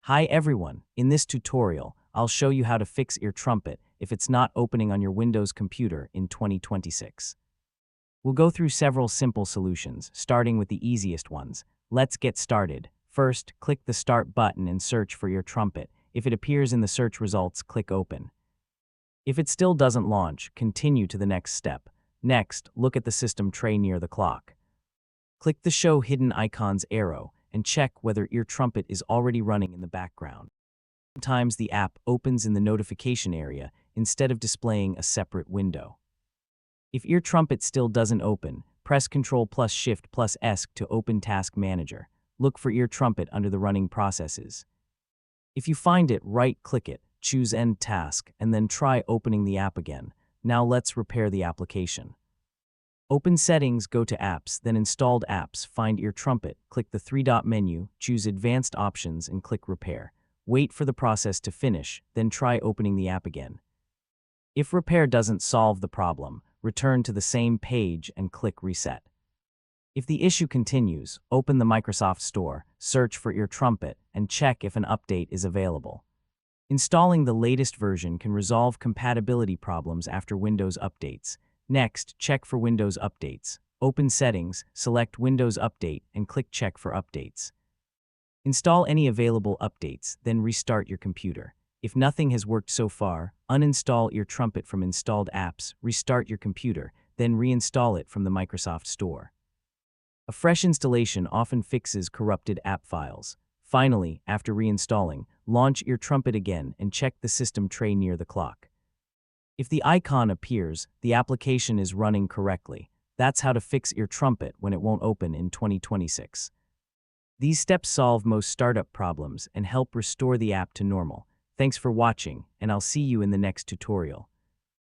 Hi everyone, in this tutorial, I'll show you how to fix EarTrumpet if it's not opening on your Windows computer in 2026. We'll go through several simple solutions, starting with the easiest ones. Let's get started. First, click the Start button and search for EarTrumpet. If it appears in the search results, click Open. If it still doesn't launch, continue to the next step. Next, look at the system tray near the clock. Click the Show Hidden Icons arrow and check whether EarTrumpet is already running in the background. Sometimes the app opens in the notification area instead of displaying a separate window. If EarTrumpet still doesn't open, press Ctrl plus Shift plus S to open Task Manager. Look for EarTrumpet under the running processes. If you find it, right-click it, choose End Task, and then try opening the app again. Now let's repair the application. Open Settings, go to Apps, then Installed Apps, find EarTrumpet, click the three-dot menu, choose Advanced Options, and click Repair. Wait for the process to finish, then try opening the app again. If repair doesn't solve the problem, return to the same page and click Reset. If the issue continues, open the Microsoft Store, search for EarTrumpet, and check if an update is available. Installing the latest version can resolve compatibility problems after Windows updates. Next, check for Windows updates. Open Settings, select Windows Update, and click Check for updates. Install any available updates, then restart your computer. If nothing has worked so far, uninstall EarTrumpet from installed apps, restart your computer, then reinstall it from the Microsoft Store. A fresh installation often fixes corrupted app files. Finally, after reinstalling, launch EarTrumpet again and check the system tray near the clock. If the icon appears, the application is running correctly. That's how to fix EarTrumpet when it won't open in 2026. These steps solve most startup problems and help restore the app to normal. Thanks for watching, and I'll see you in the next tutorial.